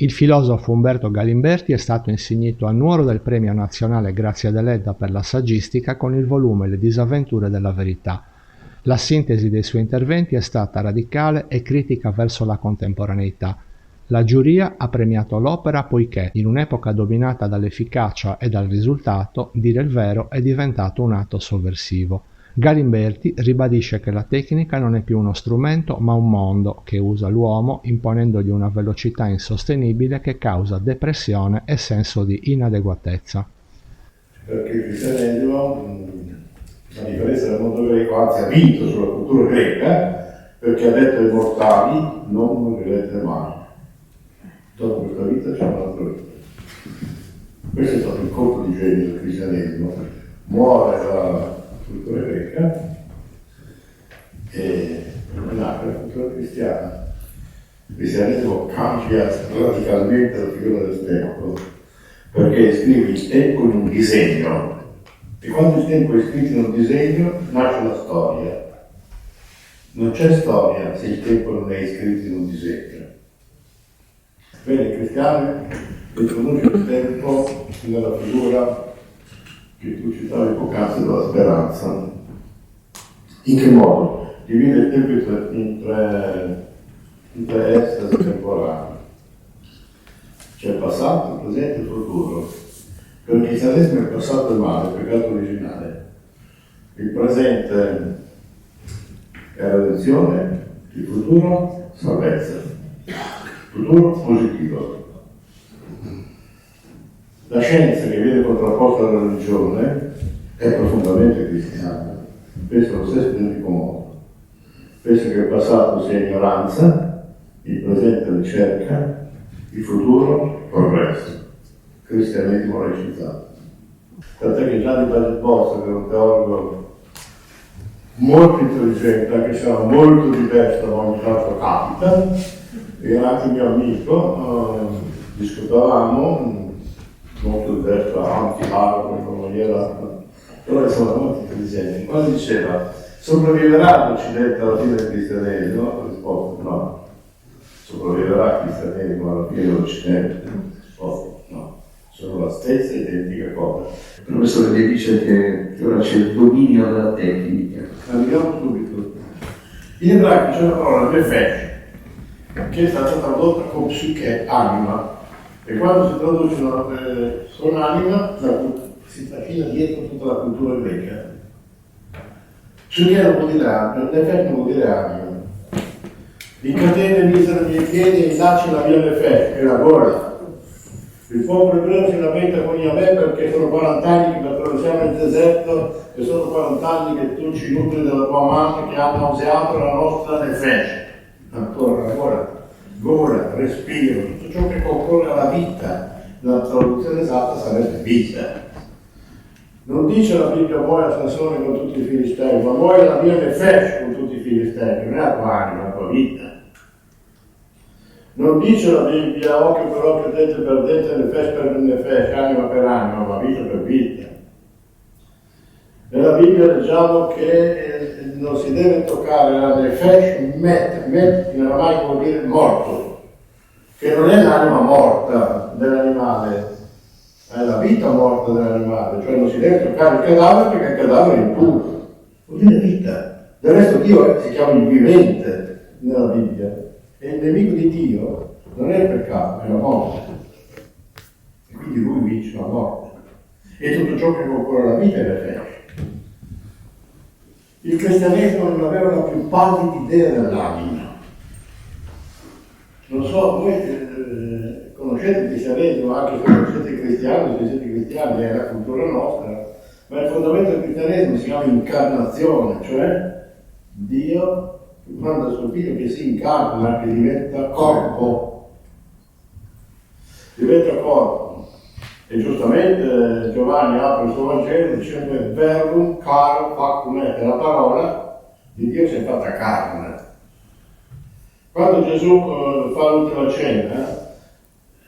Il filosofo Umberto Galimberti è stato insignito a Nuoro del Premio Nazionale Grazia Deledda per la saggistica con il volume Le disavventure della verità. La sintesi dei suoi interventi è stata radicale e critica verso la contemporaneità. La giuria ha premiato l'opera poiché, in un'epoca dominata dall'efficacia e dal risultato, dire il vero è diventato un atto sovversivo. Galimberti ribadisce che la tecnica non è più uno strumento ma un mondo che usa l'uomo imponendogli una velocità insostenibile che causa depressione e senso di inadeguatezza. Perché il cristianesimo, a differenza del mondo greco, anzi ha vinto sulla cultura greca perché ha detto ai mortali non morirete mai. Dopo questa vita c'è un'altra vita. Questo è stato il colpo di genio del cristianesimo. Muore la cultura greca e nasce la cultura cristiana. Il cristianesimo cambia radicalmente la figura del tempo, perché scrive il tempo in un disegno, e quando il tempo è scritto in un disegno nasce la storia. Non c'è storia se il tempo non è scritto in un disegno. Bene, il cristiano introduce il tempo nella figura che tu citavi poc'anzi della speranza. In che modo? Divide il tempo in tre estasi temporali. C'è il passato, il presente e il futuro. Per il cristianesimo il passato è male, il peccato originale. Il presente è redenzione, il futuro salvezza. Il futuro positivo. La scienza che viene contrapposta alla religione è profondamente cristiana. Pensa allo stesso identico modo. Pensa che il passato sia ignoranza, il presente ricerca, il futuro progresso. Cristianesimo recitato. Tant'è che Gianni Baget Bozza, che è un teologo molto intelligente, anche se era molto diverso da ogni altro capita, era anche mio amico, discutavamo, molto diverso da anti-largo in una maniera, però insomma molto intelligente. Quando diceva sopravviverà l'Occidente alla fine del cristianesimo, la risposta no. Sopravviverà il cristianesimo alla fine dell'Occidente? Risposta no. Sono la stessa identica cosa. Il professore ti dice che ora c'è il dominio della tecnica. Andiamo subito. In ebraico c'è una parola nefesh, che è stata tradotta con psiche, anima, e quando si traduce con anima si trascina dietro tutta la cultura greca. Psiche non vuol dire anima, nefesh non vuol dire anima. In catene misero i miei piedi e laci la mia nefesh, che è la gola. Il popolo ebreo si lamenta con Yahweh perché sono 40 anni che attraversiamo il deserto e sono 40 anni che tu ci nutri della tua mano che ha nauseato la nostra nefesh. Ancora, gola, respiro, tutto ciò che concorre alla vita. La traduzione esatta sarebbe vita. Non dice la Bibbia muore Sansone con tutti i filistei, ma muore la mia nefesh con tutti i filistei, non è la tua anima, la tua vita. Non dice la Bibbia occhio per occhio, dente per dente, nefesh per nefesh, anima per anima, ma vita per vita. Nella Bibbia leggiamo che non si deve toccare la nefesh met in aramaico vuol dire morto, che non è l'anima morta dell'animale, è la vita morta dell'animale, cioè non si deve toccare il cadavere perché il cadavere è impuro, vuol dire vita. Del resto Dio si chiama il vivente nella Bibbia. E il nemico di Dio non è il peccato, è la morte. E quindi lui vince la morte. E tutto ciò che concorre alla vita è la fede. Il cristianesimo non aveva la più pallida idea dell'anima. Non so, voi conoscete il cristianesimo, anche se non siete cristiani, se siete cristiani, è la cultura nostra, ma il fondamento del cristianesimo si chiama incarnazione, cioè Dio manda il suo figlio che si incarna, che diventa corpo. Diventa corpo. E giustamente Giovanni apre il suo Vangelo dicendo verbum caro factum est, la parola di Dio si è fatta carne. Quando Gesù fa l'ultima cena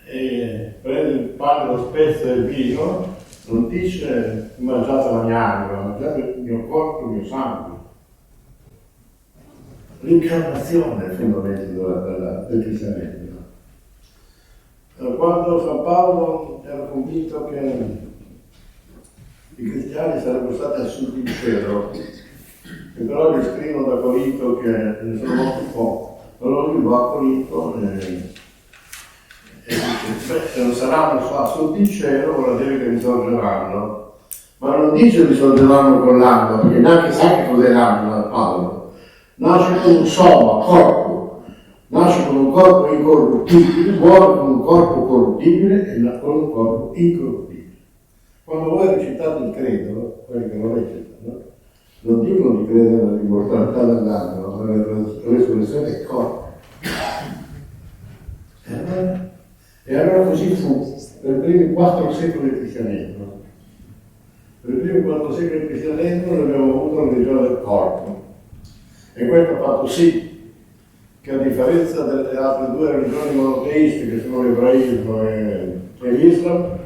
e prende il pane, lo spezza e il vino, non dice mangiate la mia anima, mangiate il mio corpo e il mio sangue. L'incarnazione è il fondamento del cristianesimo. Quando San Paolo era convinto che i cristiani sarebbero stati assunti in cielo, e però gli scrivono da Corinto che ne sono molti pochi. Allora lui va a Corinto e dice, se non saranno assunti in cielo vuol dire che risorgeranno. Ma non dice risorgeranno con l'anima, perché neanche sa che cos'è l'anima Paolo. Nasce con un soma, corpo, nasce con un corpo incorruttibile, muore con un corpo corruttibile e con un corpo incorruttibile. Quando voi recitate il credo, quelli che lo recitano, non dicono di credere nell'immortalità dell'anima, ma nella resurrezione del corpo. E allora così fu per i primi 4 secoli del cristianesimo. Per i primi 4 secoli del cristianesimo noi abbiamo avuto una religione del corpo. E questo ha fatto sì che, a differenza delle altre 2 religioni monoteiste, che sono l'ebraismo e l'Islam,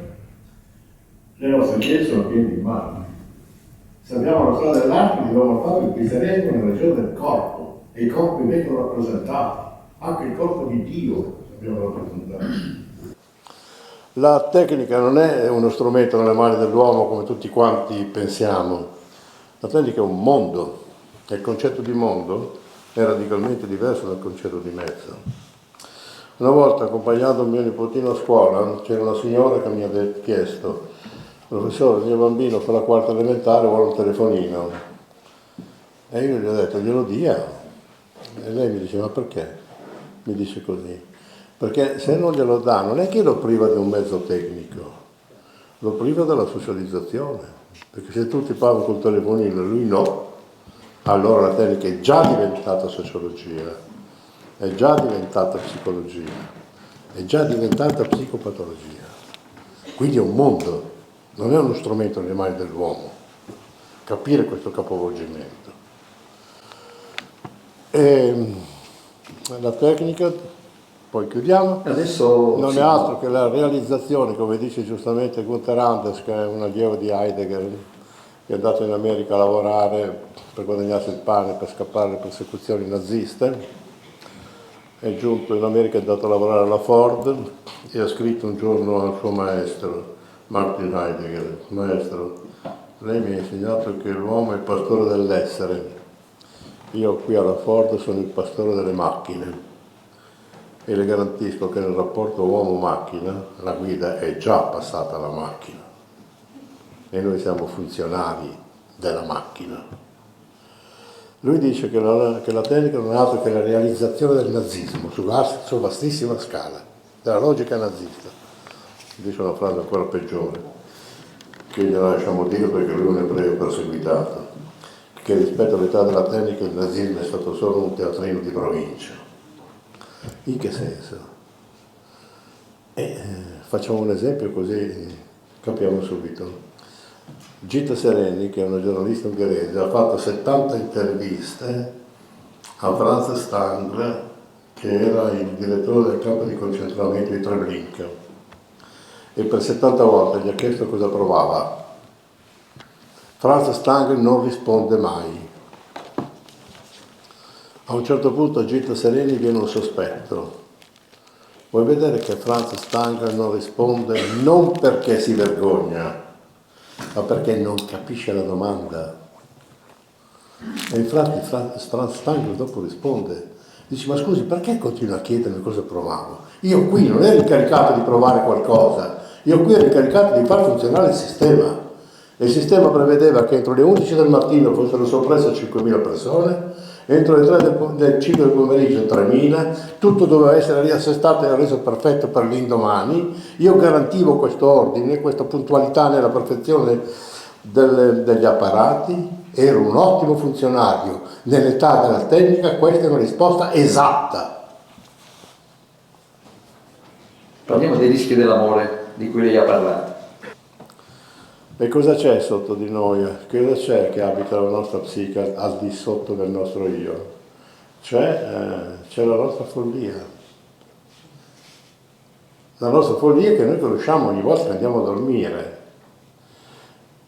le nostre chiese sono piene di mani. Se abbiamo la storia dell'arte, abbiamo fatto il cristianesimo nella religione del corpo, e i corpi vengono rappresentati, anche il corpo di Dio abbiamo rappresentato. La tecnica non è uno strumento nelle mani dell'uomo come tutti quanti pensiamo. La tecnica è un mondo, e il concetto di mondo è radicalmente diverso dal concetto di mezzo. Una volta, accompagnando il mio nipotino a scuola, c'era una signora che mi ha chiesto: professore, il mio bambino per la 4ª elementare vuole un telefonino. E io gli ho detto, glielo dia. E lei mi dice, ma perché? Mi dice così. Perché se non glielo dà, non è che lo priva di un mezzo tecnico, lo priva della socializzazione. Perché se tutti parlano col telefonino e lui no, allora la tecnica è già diventata sociologia, è già diventata psicologia, è già diventata psicopatologia. Quindi è un mondo, non è uno strumento nelle mani dell'uomo. Capire questo capovolgimento. E la tecnica, poi chiudiamo, Adesso non sì. è altro che la realizzazione, come dice giustamente Gunther Anders, che è un allievo di Heidegger, che è andato in America a lavorare per guadagnarsi il pane, per scappare dalle persecuzioni naziste. È giunto in America, è andato a lavorare alla Ford e ha scritto un giorno al suo maestro, Martin Heidegger: maestro, lei mi ha insegnato che l'uomo è il pastore dell'essere, io qui alla Ford sono il pastore delle macchine e le garantisco che nel rapporto uomo-macchina la guida è già passata alla macchina e noi siamo funzionari della macchina. Lui dice che la tecnica non è altro che la realizzazione del nazismo su vastissima scala, della logica nazista. Dice una frase ancora peggiore, che gliela lasciamo dire perché lui è un ebreo perseguitato, che rispetto all'età della tecnica il nazismo è stato solo un teatrino di provincia. In che senso? Facciamo un esempio così capiamo subito. Gita Sereni, che è una giornalista ungherese, ha fatto 70 interviste a Franz Stangl, che era il direttore del campo di concentramento di Treblinka, e per 70 volte gli ha chiesto cosa provava. Franz Stangl non risponde mai. A un certo punto a Gita Sereni viene un sospetto. Vuoi vedere che Franz Stangl non risponde non perché si vergogna, ma perché non capisce la domanda. E infatti Franz Stangl dopo risponde, dice: ma scusi, perché continua a chiedermi cosa provavo? Io qui non ero incaricato di provare qualcosa, io qui ero incaricato di far funzionare il sistema. E il sistema prevedeva che entro le 11 del mattino fossero soppresse 5.000 persone, entro le 3 del 5 del pomeriggio 3.000, tutto doveva essere riassestato e reso perfetto per l'indomani. Io garantivo questo ordine, questa puntualità nella perfezione degli apparati, ero un ottimo funzionario. Nell'età della tecnica questa è una risposta esatta. Parliamo dei rischi dell'amore di cui lei ha parlato. E cosa c'è sotto di noi? Cosa c'è che abita la nostra psiche al di sotto del nostro io? C'è la nostra follia. La nostra follia che noi conosciamo ogni volta che andiamo a dormire.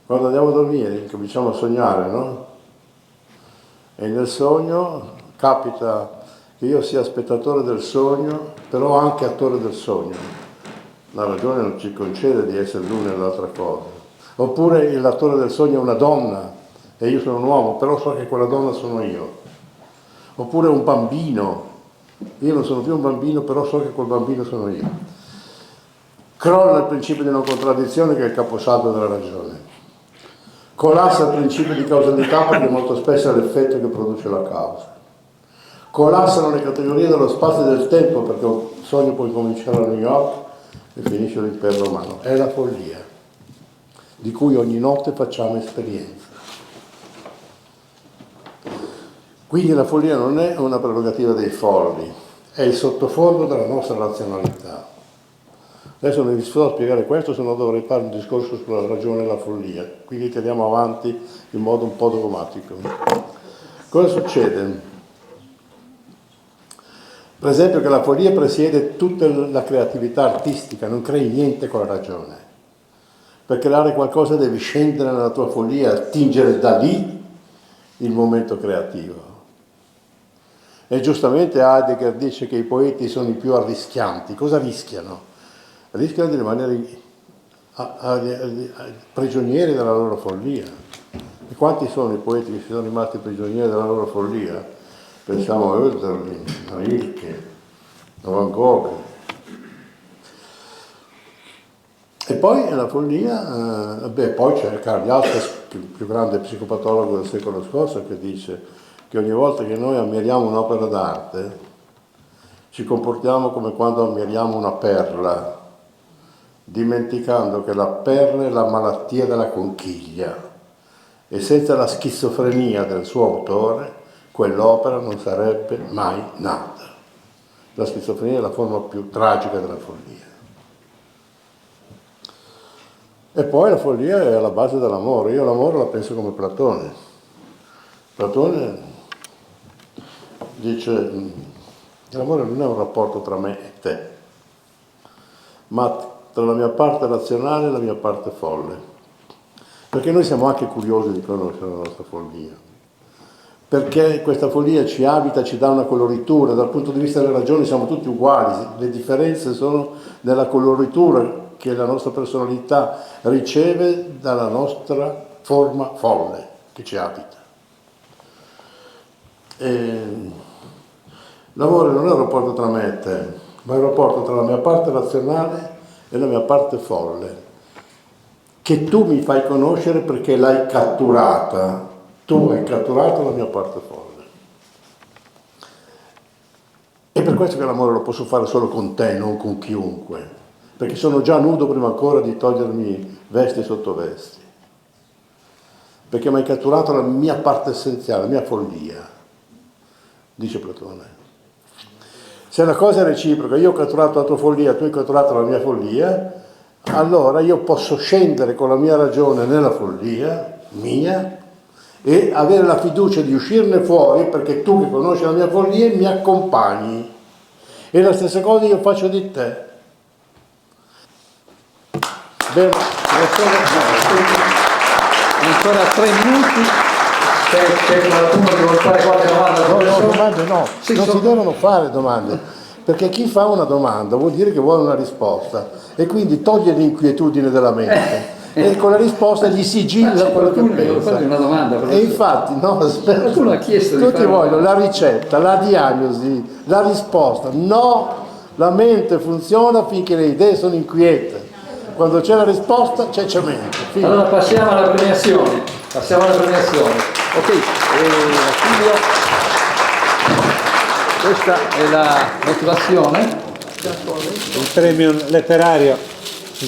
Quando andiamo a dormire cominciamo a sognare, no? E nel sogno capita che io sia spettatore del sogno, però anche attore del sogno. la ragione non ci concede di essere l'una e l'altra cosa. Oppure l'attore del sogno è una donna e io sono un uomo, però so che quella donna sono io. Oppure un bambino, io non sono più un bambino, però so che quel bambino sono io. Crolla il principio di non contraddizione, che è il caposaldo della ragione. Collassa il principio di causalità, perché molto spesso è l'effetto che produce la causa. Collassano le categorie dello spazio e del tempo, perché un sogno può cominciare a New York e finisce l'impero romano. È la follia, di cui ogni notte facciamo esperienza. Quindi la follia non è una prerogativa dei folli, è il sottofondo della nostra razionalità. Adesso non vi sto a spiegare questo, se no dovrei fare un discorso sulla ragione della follia, quindi tiriamo avanti in modo un po' dogmatico. Cosa succede? Per esempio che la follia presiede tutta la creatività artistica, non crei niente con la ragione. Per creare qualcosa devi scendere nella tua follia, attingere da lì il momento creativo. E giustamente Heidegger dice che i poeti sono i più arrischianti. Cosa rischiano? Rischiano di rimanere prigionieri della loro follia. E quanti sono i poeti che si sono rimasti prigionieri della loro follia? Pensiamo a Hölderlin, a Rilke, a Van Gogh. E poi la follia, poi c'è Karl Jaspers, il più grande psicopatologo del secolo scorso, che dice che ogni volta che noi ammiriamo un'opera d'arte ci comportiamo come quando ammiriamo una perla, dimenticando che la perla è la malattia della conchiglia e senza la schizofrenia del suo autore quell'opera non sarebbe mai nata. La schizofrenia è la forma più tragica della follia. E poi la follia è alla base dell'amore. Io l'amore la penso come Platone. Platone dice che l'amore non è un rapporto tra me e te, ma tra la mia parte razionale e la mia parte folle. Perché noi siamo anche curiosi di conoscere la nostra follia. Perché questa follia ci abita, ci dà una coloritura. Dal punto di vista delle ragioni siamo tutti uguali, le differenze sono nella coloritura che la nostra personalità riceve dalla nostra forma folle che ci abita. L'amore non è un rapporto tra me e te, ma è un rapporto tra la mia parte razionale e la mia parte folle, che tu mi fai conoscere perché l'hai catturata. Tu hai catturato la mia parte folle. E per questo che l'amore lo posso fare solo con te, non con chiunque, perché sono già nudo prima ancora di togliermi vesti e sottovesti. Perché mi hai catturato la mia parte essenziale, la mia follia, dice Platone. Se la cosa è reciproca, io ho catturato la tua follia, tu hai catturato la mia follia, allora io posso scendere con la mia ragione nella follia mia e avere la fiducia di uscirne fuori, perché tu che conosci la mia follia mi accompagni. E la stessa cosa io faccio di te. Bene, ancora 3 minuti. C'è qualcuno che vuole fare qualche domanda? Domande no, sì, non si devono fare domande, perché chi fa una domanda vuol dire che vuole una risposta e quindi toglie l'inquietudine della mente e con la risposta gli sigilla quello che pensa. Una domanda, e infatti, no, aspetta, qualcuno ha chiesto di tutti vogliono la ricetta, la diagnosi, la risposta. No, la mente funziona finché le idee sono inquiete. Quando c'è la risposta c'è cemento. Fine. Allora passiamo alla premiazione. Ok, Silvio, questa è la motivazione. Il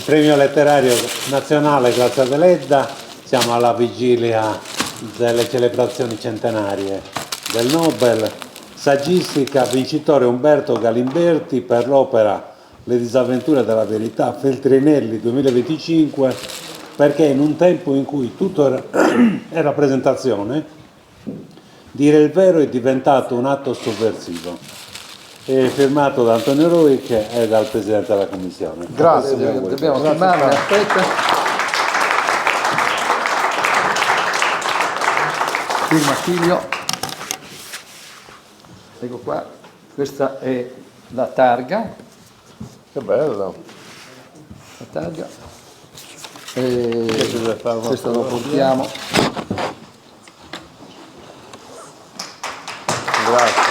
premio letterario nazionale Grazia Deledda. Siamo alla vigilia delle celebrazioni centenarie del Nobel. Saggistica, vincitore Umberto Galimberti per l'opera Le disavventure della verità, Feltrinelli 2025, perché in un tempo in cui tutto è rappresentazione, dire il vero è diventato un atto sovversivo. È firmato da Antonio Ruic e dal Presidente della Commissione. Grazie. Dobbiamo firmarne, aspetta. Firma Silvio. Ecco qua, questa è la targa. Che bello. Italia. Questo lo portiamo. Grazie.